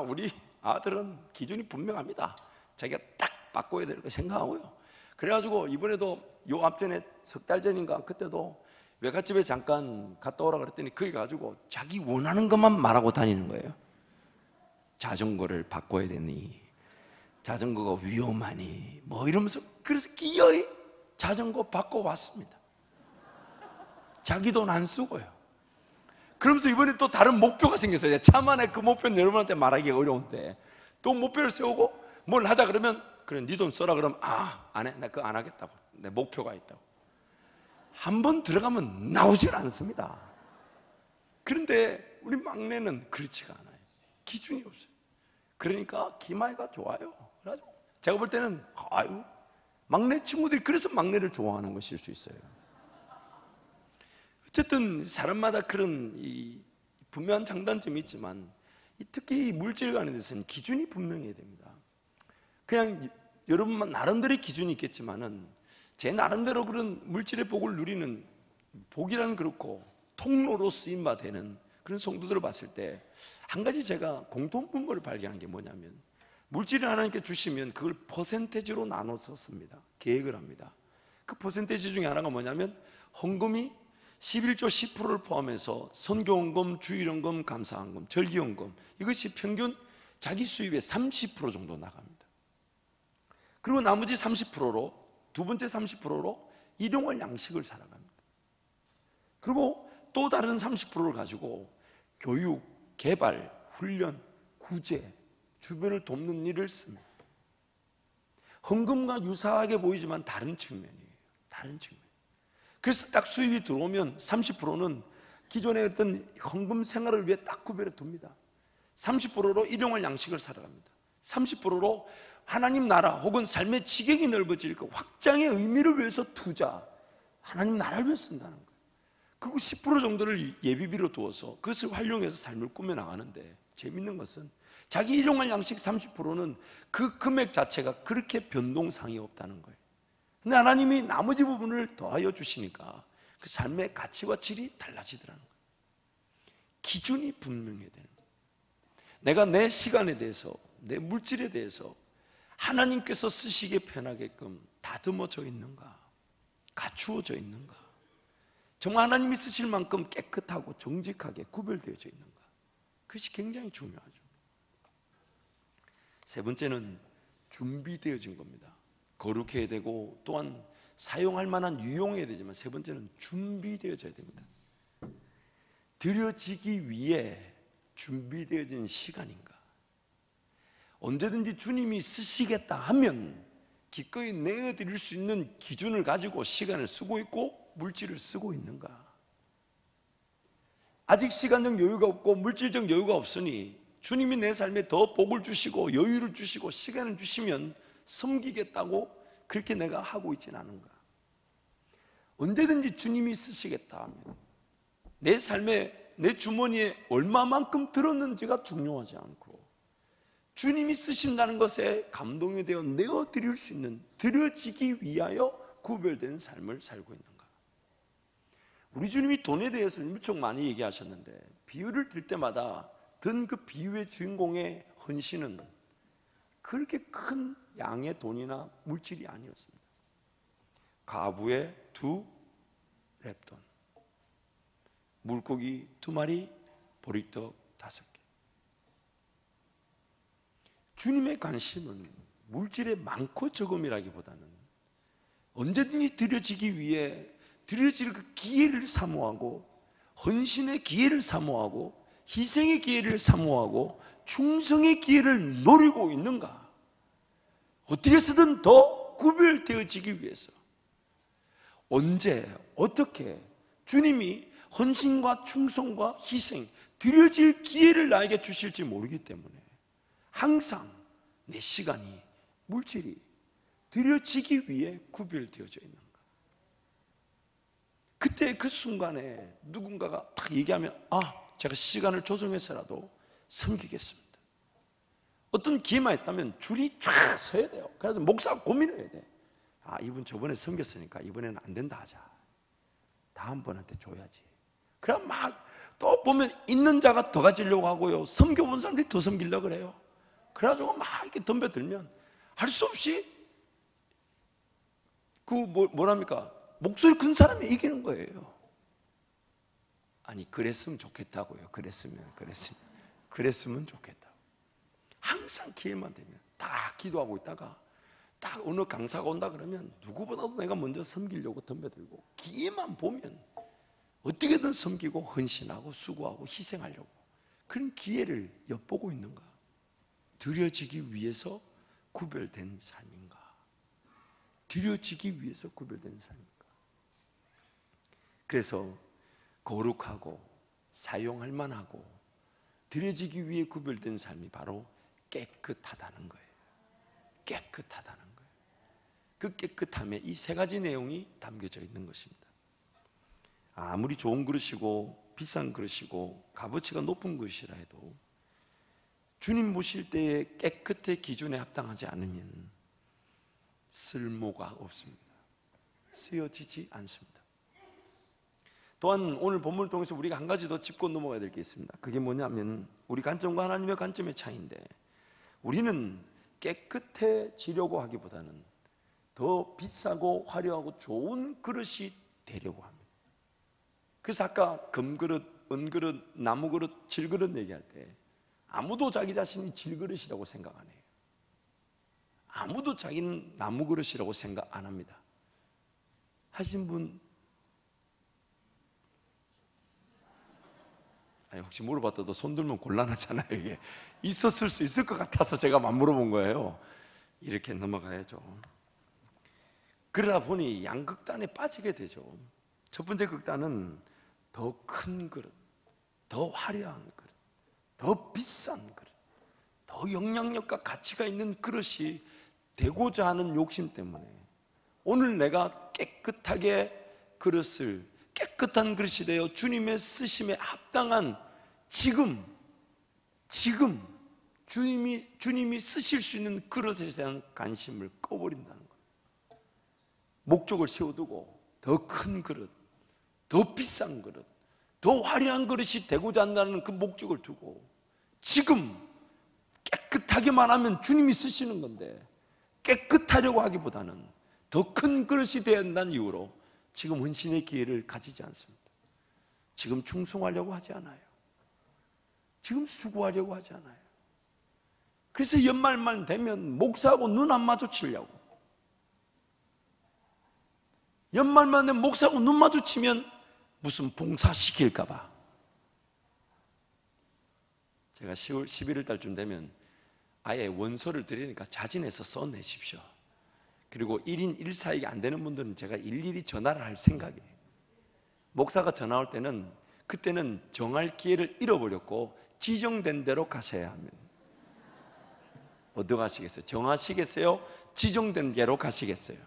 우리 아들은 기준이 분명합니다. 자기가 딱 바꿔야 될 거 생각하고요. 그래가지고 이번에도 요 앞전에 3달 전인가 그때도 외갓집에 잠깐 갔다 오라 그랬더니 거기 가지고 자기 원하는 것만 말하고 다니는 거예요. 자전거를 바꿔야 되니, 자전거가 위험하니 뭐 이러면서, 그래서 기어이 자전거 바꿔왔습니다. 자기 돈 안 쓰고요. 그러면서 이번에 또 다른 목표가 생겼어요. 차만에 그 목표는 여러분한테 말하기가 어려운데, 또 목표를 세우고 뭘 하자 그러면, 그래 네 돈 써라 그러면 안 해, 나 그거 안 하겠다고. 내 목표가 있다고. 한 번 들어가면 나오질 않습니다. 그런데 우리 막내는 그렇지가 않아요. 기준이 없어요. 그러니까 김아이가 좋아요. 그래가지고 제가 볼 때는 막내 친구들이 그래서 막내를 좋아하는 것일 수 있어요. 어쨌든 사람마다 그런 분명한 장단점이 있지만, 특히 물질 관련 돼서는 기준이 분명해야 됩니다. 그냥 여러분만 나름대로의 기준이 있겠지만은, 제 나름대로 그런 물질의 복을 누리는, 복이란 그렇고 통로로 쓰임 바 되는 그런 성도들을 봤을 때 한 가지 제가 공통분모를 발견한 게 뭐냐면, 물질을 하나님께 주시면 그걸 퍼센테지로 나눠서 씁니다. 계획을 합니다. 그 퍼센테지 중에 하나가 뭐냐면, 헌금이 11조 10%를 포함해서 선교헌금, 주일헌금, 감사헌금, 절기헌금, 이것이 평균 자기 수입의 30% 정도 나갑니다. 그리고 나머지 30%로, 두 번째 30%로 일용할 양식을 살아갑니다. 그리고 또 다른 30%를 가지고 교육, 개발, 훈련, 구제, 주변을 돕는 일을 씁니다. 헌금과 유사하게 보이지만 다른 측면이에요. 다른 측면. 그래서 딱 수입이 들어오면 30%는 기존의 어떤 헌금 생활을 위해 딱 구별해 둡니다. 30%로 일용할 양식을 살아갑니다. 30%로 하나님 나라 혹은 삶의 지경이 넓어질 그 확장의 의미를 위해서 투자, 하나님 나라를 위해 쓴다는 거예요. 그리고 10% 정도를 예비비로 두어서 그것을 활용해서 삶을 꾸며나가는데, 재밌는 것은 자기 일용할 양식 30%는 그 금액 자체가 그렇게 변동상이 없다는 거예요. 근데 하나님이 나머지 부분을 더하여 주시니까 그 삶의 가치와 질이 달라지더라는 거예요. 기준이 분명해야 되는 거예요. 내가 내 시간에 대해서, 내 물질에 대해서 하나님께서 쓰시기에 편하게끔 다듬어져 있는가, 갖추어져 있는가, 정말 하나님이 쓰실 만큼 깨끗하고 정직하게 구별되어져 있는가, 그것이 굉장히 중요하죠. 세 번째는 준비되어진 겁니다. 거룩해야 되고 또한 사용할 만한 유용해야 되지만, 세 번째는 준비되어져야 됩니다. 드려지기 위해 준비되어진 시간인가. 언제든지 주님이 쓰시겠다 하면 기꺼이 내어드릴 수 있는 기준을 가지고 시간을 쓰고 있고 물질을 쓰고 있는가. 아직 시간적 여유가 없고 물질적 여유가 없으니 주님이 내 삶에 더 복을 주시고 여유를 주시고 시간을 주시면 섬기겠다고 그렇게 내가 하고 있지는 않은가. 언제든지 주님이 쓰시겠다 하면 내 삶에, 내 주머니에 얼마만큼 들었는지가 중요하지 않고, 주님이 쓰신다는 것에 감동이 되어 내어드릴 수 있는, 드려지기 위하여 구별된 삶을 살고 있는가. 우리 주님이 돈에 대해서 무척 많이 얘기하셨는데, 비유를 들 때마다 든 그 비유의 주인공의 헌신은 그렇게 큰 양의 돈이나 물질이 아니었습니다. 가부의 2 렙돈, 물고기 2마리, 보리떡 5개. 주님의 관심은 물질의 많고 적음이라기보다는 언제든지 드려지기 위해 드려질 그 기회를 사모하고, 헌신의 기회를 사모하고, 희생의 기회를 사모하고, 충성의 기회를 노리고 있는가? 어떻게 해서든 더 구별되어지기 위해서 언제 어떻게 주님이 헌신과 충성과 희생, 드려질 기회를 나에게 주실지 모르기 때문에 항상 내 시간이, 물질이 드려지기 위해 구별되어져 있는가? 그때 그 순간에 누군가가 딱 얘기하면 제가 시간을 조정해서라도 섬기겠습니다. 어떤 기회만 있다면 줄이 쫙 서야 돼요. 그래서 목사가 고민을 해야 돼. 이분 저번에 섬겼으니까 이번에는 안 된다 하자. 다음번한테 줘야지. 그럼 막 또 보면 있는 자가 더 가지려고 하고요, 섬겨본 사람들이 더 섬기려고 그래요. 그래가지고 막 이렇게 덤벼들면 할 수 없이 뭐랍니까? 목소리 큰 사람이 이기는 거예요. 아니, 그랬으면 좋겠다고요. 그랬으면 좋겠다. 항상 기회만 되면 딱 기도하고 있다가 딱 어느 강사가 온다 그러면 누구보다도 내가 먼저 섬기려고 덤벼들고, 기회만 보면 어떻게든 섬기고 헌신하고 수고하고 희생하려고, 그런 기회를 엿보고 있는가? 드려지기 위해서 구별된 삶인가? 드려지기 위해서 구별된 삶인가? 그래서 거룩하고 사용할 만하고 드려지기 위해 구별된 삶이 바로 깨끗하다는 거예요. 깨끗하다는 거예요. 그 깨끗함에 이 세 가지 내용이 담겨져 있는 것입니다. 아무리 좋은 그릇이고 비싼 그릇이고 값어치가 높은 것이라 해도 주님 보실 때의 깨끗의 기준에 합당하지 않으면 쓸모가 없습니다. 쓰여지지 않습니다. 또한 오늘 본문을 통해서 우리가 한 가지 더 짚고 넘어가야 될 게 있습니다. 그게 뭐냐면 우리 관점과 하나님의 관점의 차이인데, 우리는 깨끗해지려고 하기보다는 더 비싸고 화려하고 좋은 그릇이 되려고 합니다. 그래서 아까 금그릇, 은그릇, 나무그릇, 질그릇 얘기할 때 아무도 자기 자신이 질그릇이라고 생각 안 해요. 아무도 자기는 나무그릇이라고 생각 안 합니다. 하신 분? 혹시 물어봤다도 손 들면 곤란하잖아요. 이게 있었을 수 있을 것 같아서 제가 물어본 거예요. 이렇게 넘어가야죠. 그러다 보니 양극단에 빠지게 되죠. 첫 번째 극단은 더 큰 그릇, 더 화려한 그릇, 더 비싼 그릇, 더 영향력과 가치가 있는 그릇이 되고자 하는 욕심 때문에 오늘 내가 깨끗한 그릇이 되어 주님의 쓰심에 합당한 지금 주님이 쓰실 수 있는 그릇에 대한 관심을 꺼버린다는 거예요. 목적을 세워두고 더 큰 그릇, 더 비싼 그릇, 더 화려한 그릇이 되고자 한다는 그 목적을 두고 지금 깨끗하게만 하면 주님이 쓰시는 건데, 깨끗하려고 하기보다는 더 큰 그릇이 되어야 한다는 이유로 지금 헌신의 기회를 가지지 않습니다. 지금 충성하려고 하지 않아요. 지금 수고하려고 하지 않아요. 그래서 연말만 되면 목사하고 눈 안 마주치려고, 연말만 되면 목사하고 눈 마주치면 무슨 봉사시킬까 봐. 제가 10월 11월 달쯤 되면 아예 원서를 드리니까 자진해서 써내십시오. 그리고 1인 1사에게 안 되는 분들은 제가 일일이 전화를 할 생각이에요. 목사가 전화 올 때는 그때는 정할 기회를 잃어버렸고 지정된 대로 가셔야 합니다. 어디 가시겠어요? 정하시겠어요? 지정된 대로 가시겠어요?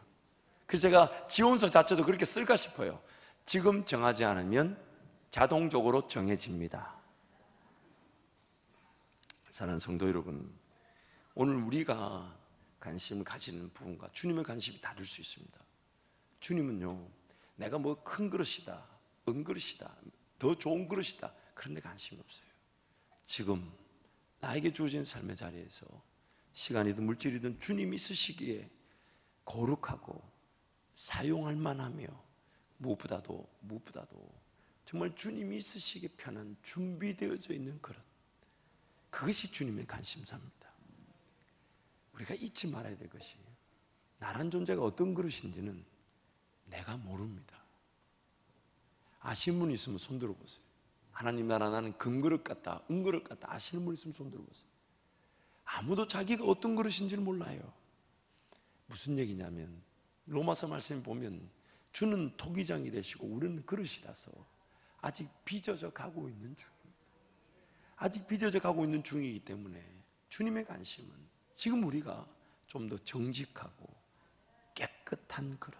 그래서 제가 지원서 자체도 그렇게 쓸까 싶어요. 지금 정하지 않으면 자동적으로 정해집니다. 사랑하는 성도 여러분, 오늘 우리가 관심을 가지는 부분과 주님의 관심이 다를 수 있습니다. 주님은요, 내가 뭐 큰 그릇이다, 은그릇이다, 더 좋은 그릇이다, 그런 데 관심이 없어요. 지금 나에게 주어진 삶의 자리에서 시간이든 물질이든 주님이 쓰시기에 거룩하고 사용할 만하며 무엇보다도 정말 주님이 쓰시기에 편한 준비되어져 있는 그릇, 그것이 주님의 관심사입니다. 우리가 잊지 말아야 될 것이, 나란 존재가 어떤 그릇인지는 내가 모릅니다. 아시는 분 있으면 손 들어보세요. 하나님 나라 나는 금그릇 같다, 은그릇 같다 아시는 분 있으면 손 들어보세요. 아무도 자기가 어떤 그릇인지를 몰라요. 무슨 얘기냐면 로마서 말씀에 보면 주는 토기장이 되시고 우리는 그릇이라서 아직 빚어져 가고 있는 중입니다. 아직 빚어져 가고 있는 중이기 때문에 주님의 관심은 지금 우리가 좀 더 정직하고 깨끗한 그릇,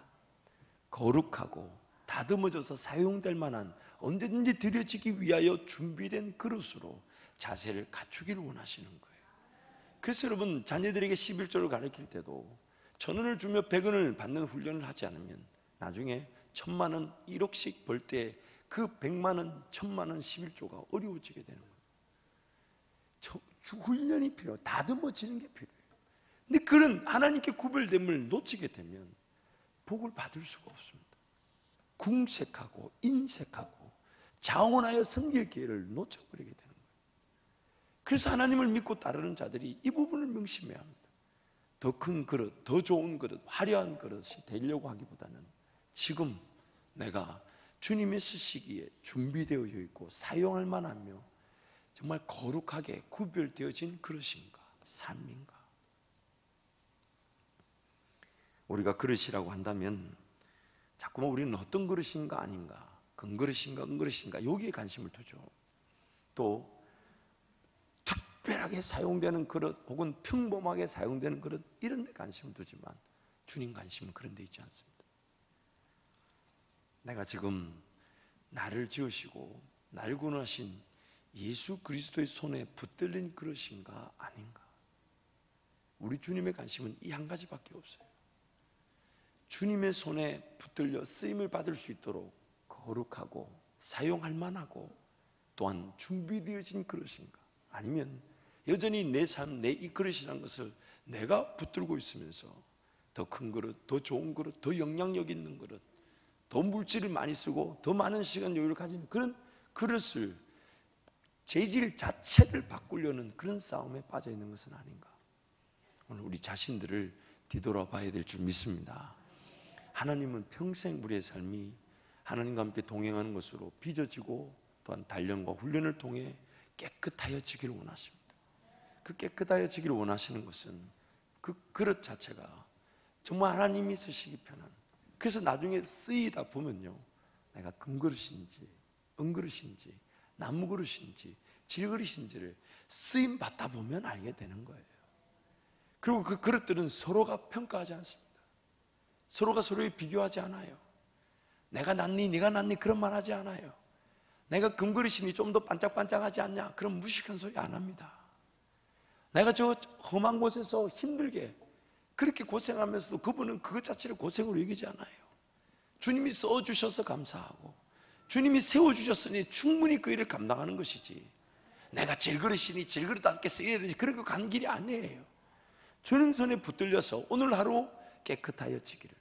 거룩하고 다듬어져서 사용될 만한 언제든지 드려지기 위하여 준비된 그릇으로 자세를 갖추기를 원하시는 거예요. 그래서 여러분, 자녀들에게 11조를 가르칠 때도 1,000원을 주며 100원을 받는 훈련을 하지 않으면 나중에 1,000만 원, 1억씩 벌 때 그 100만 원, 1,000만 원 11조가 어려워지게 되는 거예요. 훈련이 필요해요. 다듬어지는 게 필요해요. 근데 그런 하나님께 구별됨을 놓치게 되면 복을 받을 수가 없습니다. 궁색하고 인색하고 자원하여 섬길 기회를 놓쳐버리게 되는 거예요. 그래서 하나님을 믿고 따르는 자들이 이 부분을 명심해야 합니다. 더 큰 그릇, 더 좋은 그릇, 화려한 그릇이 되려고 하기보다는 지금 내가 주님의 쓰시기에 준비되어 있고 사용할 만하며 정말 거룩하게 구별되어진 그릇인가, 삶인가. 우리가 그릇이라고 한다면 자꾸만 우리는 어떤 그릇인가 아닌가, 금그릇인가 은그릇인가 여기에 관심을 두죠. 또 특별하게 사용되는 그릇 혹은 평범하게 사용되는 그릇 이런 데 관심을 두지만 주님 관심은 그런 데 있지 않습니다. 내가 지금 나를 지으시고 날 구원하신 예수 그리스도의 손에 붙들린 그릇인가 아닌가. 우리 주님의 관심은 이 한 가지밖에 없어요. 주님의 손에 붙들려 쓰임을 받을 수 있도록 거룩하고 사용할 만하고 또한 준비되어진 그릇인가, 아니면 여전히 내 삶, 내 이 그릇이라는 것을 내가 붙들고 있으면서 더 큰 그릇, 더 좋은 그릇, 더 영향력 있는 그릇, 더 물질을 많이 쓰고 더 많은 시간 여유를 가지는 그런 그릇을, 재질 자체를 바꾸려는 그런 싸움에 빠져 있는 것은 아닌가. 오늘 우리 자신들을 뒤돌아봐야 될 줄 믿습니다. 하나님은 평생 우리의 삶이 하나님과 함께 동행하는 것으로 빚어지고 또한 단련과 훈련을 통해 깨끗하여지기를 원하십니다. 그 깨끗하여지기를 원하시는 것은 그 그릇 자체가 정말 하나님이 쓰시기 편한, 그래서 나중에 쓰이다 보면요, 내가 금그릇인지 은그릇인지 나무그릇인지 질그릇인지를 쓰임 받다 보면 알게 되는 거예요. 그리고 그 그릇들은 서로가 평가하지 않습니다. 서로가 서로에 비교하지 않아요. 내가 낫니 네가 낫니 그런 말 하지 않아요. 내가 금그릇이니 좀 더 반짝반짝하지 않냐 그런 무식한 소리 안 합니다. 내가 저 험한 곳에서 힘들게 그렇게 고생하면서도 그분은 그것 자체를 고생으로 여기지 않아요. 주님이 써주셔서 감사하고 주님이 세워주셨으니 충분히 그 일을 감당하는 것이지, 내가 질그릇이니 질그릇답게 쓰여야 되지 그렇게 간 길이 아니에요. 주님 손에 붙들려서 오늘 하루 깨끗하여지기를,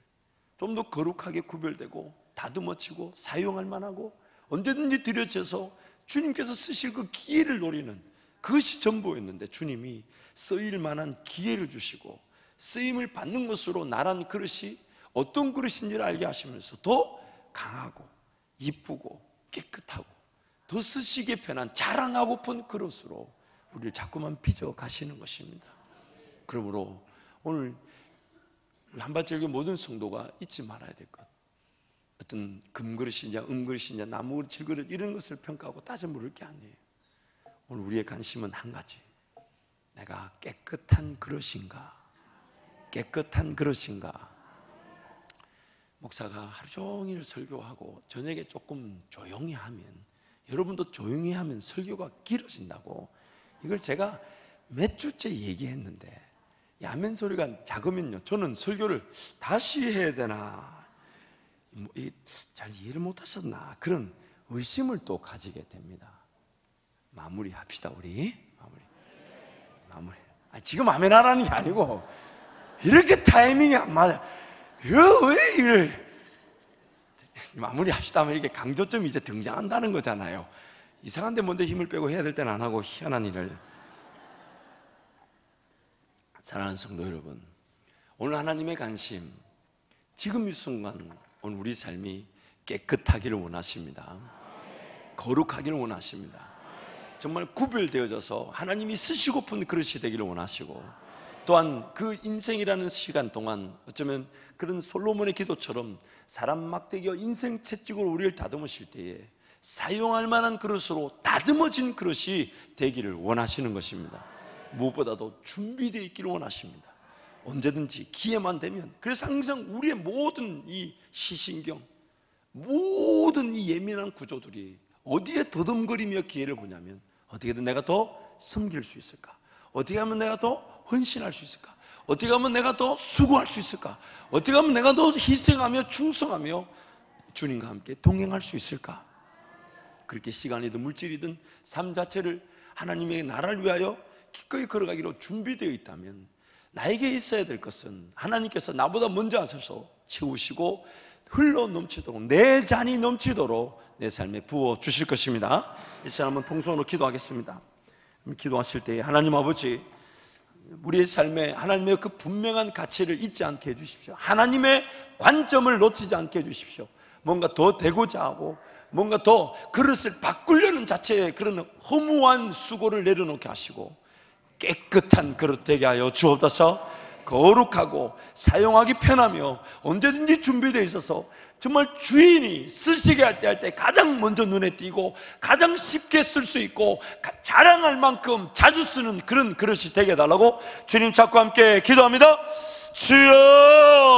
좀 더 거룩하게 구별되고 다듬어지고 사용할 만하고 언제든지 드려져서 주님께서 쓰실 그 기회를 노리는 그것이 전부였는데, 주님이 쓰일 만한 기회를 주시고 쓰임을 받는 것으로 나란 그릇이 어떤 그릇인지를 알게 하시면서 더 강하고 이쁘고 깨끗하고 더 쓰시기에 편한 자랑하고픈 그릇으로 우리를 자꾸만 빚어 가시는 것입니다. 그러므로 오늘 한밭절교 모든 성도가 잊지 말아야 될 것, 어떤 금그릇이냐 은그릇이냐 나무그릇 질그릇 이런 것을 평가하고 따져 물을 게 아니에요. 오늘 우리의 관심은 한 가지, 내가 깨끗한 그릇인가, 깨끗한 그릇인가. 목사가 하루 종일 설교하고 저녁에 조금 조용히 하면, 여러분도 조용히 하면 설교가 길어진다고, 이걸 제가 몇 주째 얘기했는데 야멘 소리가 작으면요, 저는 설교를 다시 해야 되나, 잘 이해를 못하셨나 그런 의심을 또 가지게 됩니다. 마무리합시다. 우리 마무리. 지금 아멘 하라는 게 아니고 이렇게 타이밍이 안 맞아. 왜 이걸 마무리합시다 하면 이렇게 강조점이 이제 등장한다는 거잖아요. 이상한데 먼저 힘을 빼고 해야 될 때는 안 하고 희한한 일을. 사랑하는 성도 여러분, 오늘 하나님의 관심, 지금 이 순간 오늘 우리 삶이 깨끗하기를 원하십니다. 거룩하기를 원하십니다. 정말 구별되어져서 하나님이 쓰시고픈 그릇이 되기를 원하시고, 또한 그 인생이라는 시간 동안 어쩌면 그런 솔로몬의 기도처럼 사람 막대기와 인생 채찍으로 우리를 다듬으실 때에 사용할 만한 그릇으로 다듬어진 그릇이 되기를 원하시는 것입니다. 무엇보다도 준비되어 있기를 원하십니다. 언제든지 기회만 되면. 그래서 항상 우리의 모든 이 시신경, 모든 이 예민한 구조들이 어디에 더듬거리며 기회를 보냐면, 어떻게든 내가 더 섬길 수 있을까? 어떻게 하면 내가 더 헌신할 수 있을까? 어떻게 하면 내가 더 수고할 수 있을까? 어떻게 하면 내가 더 희생하며 충성하며 주님과 함께 동행할 수 있을까? 그렇게 시간이든 물질이든 삶 자체를 하나님의 나라를 위하여 기꺼이 걸어가기로 준비되어 있다면, 나에게 있어야 될 것은 하나님께서 나보다 먼저 하셔서 채우시고 흘러 넘치도록, 내 잔이 넘치도록 내 삶에 부어 주실 것입니다. 이 시간 한번 통성으로 기도하겠습니다. 기도하실 때 하나님 아버지, 우리의 삶에 하나님의 그 분명한 가치를 잊지 않게 해주십시오. 하나님의 관점을 놓치지 않게 해주십시오. 뭔가 더 되고자 하고 뭔가 더 그릇을 바꾸려는 자체의 그런 허무한 수고를 내려놓게 하시고, 깨끗한 그릇 되게 하여 주옵소서. 거룩하고 사용하기 편하며 언제든지 준비되어 있어서 정말 주인이 쓰시게 할 때 가장 먼저 눈에 띄고 가장 쉽게 쓸 수 있고 자랑할 만큼 자주 쓰는 그런 그릇이 되게 해달라고 주님 찾고 함께 기도합니다. 주여.